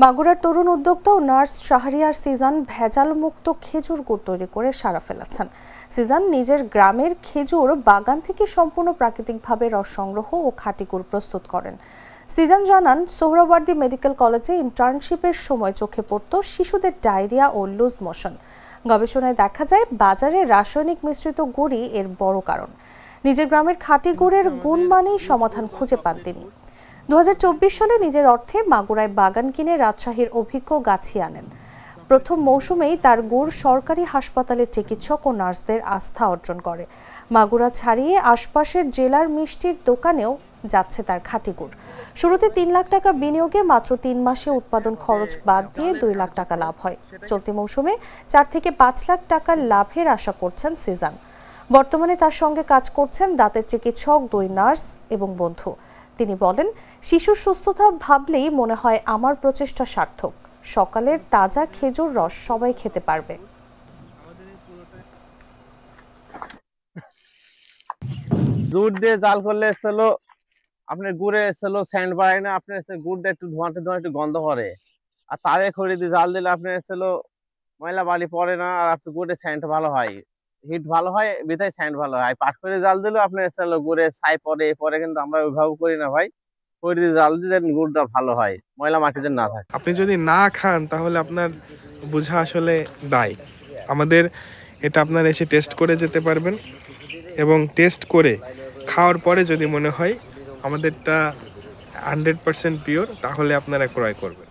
মাগুরার তরুণ উদ্যোক্তা ও নার্স শাহরিয়ার সিজান ভেজাল মুক্ত খেজুর গুড় তৈরি করে সাড়া ফেলেছেন। সিজান নিজের গ্রামের খেজুর বাগান থেকে সম্পূর্ণ প্রাকৃতিকভাবে রস সংগ্রহ ও খাঁটি গুড় প্রস্তুত করেন। সিজান জানান, সোহরাওয়ার্দী মেডিকেল কলেজে ইন্টার্নশিপের সময় চোখে পড়ত শিশুদের ডায়রিয়া ও লুজ মোশন। গবেষণায় দেখা যায় বাজারে রাসায়নিক মিশ্রিত গুড়ই এর বড় কারণ। নিজের গ্রামের খাঁটি গুড়ের গুণমানেই সমাধান খুঁজে পান তিনি। 2024 সালে নিজের অর্থে মাগুরায় বাগান কিনে রাজশাহীর অভিজ্ঞ গাছি আনেন। প্রথম মৌসুমেই তার গুড় সরকারি হাসপাতালের চিকিৎসক ও নার্সদের আস্থা অর্জন করে। মাগুরা ছাড়িয়ে আশপাশের জেলার মিষ্টির দোকানেও যাচ্ছে তার খাঁটি গুড়। শুরুতে 3 লাখ টাকা বিনিয়োগে মাত্র 3 মাসে উৎপাদন খরচ বাদ দিয়ে 2 লাখ টাকা লাভ হয়। চলতি মৌসুমে 4 থেকে 5 লাখ টাকার লাভের আশা করছেন সিজান। বর্তমানে তার সঙ্গে কাজ করছেন দাঁতের চিকিৎসক, 2 নার্স এবং বন্ধু। তিনি বলেন, শিশুর সুস্থতা ভাবলেই মনে হয় আমার প্রচেষ্টা সার্থক। সকালের তাজা খেজুর রস সবাই খেতে পারবে। দুধ দিয়ে জাল করলে ছিল আপনার গুড়ে ছিল স্যান্ড বাড়ায় না, আপনার গুড়টা একটু ধোঁয়াটে ধোঁয়াটে গন্ধ করে। আর তারে খড়ি দিয়ে জাল দিলে আপনার ছিল ময়লা বালি পড়ে না, আর আপনার গুড়ে স্যান্ড ভালো হয়, হিট ভালো হয়, বিধায় স্যান্ড ভালো হয়। পাট করে জাল দিলেও আপনার ছিল গুড়ে ছাই পরে পরে, কিন্তু আমরা ওইভাবে করি না ভাই। খড়ি দিয়ে জাল দিলে গুড়টা ভালো হয়, ময়লা মাটিতে না থাকে। আপনি যদি না খান তাহলে আপনার বোঝা আসলে দায়। আমাদের এটা আপনার এসে টেস্ট করে যেতে পারবেন, এবং টেস্ট করে খাওয়ার পরে যদি মনে হয় আমাদেরটা 100% পিওর, তাহলে আপনারা ক্রয় করবেন।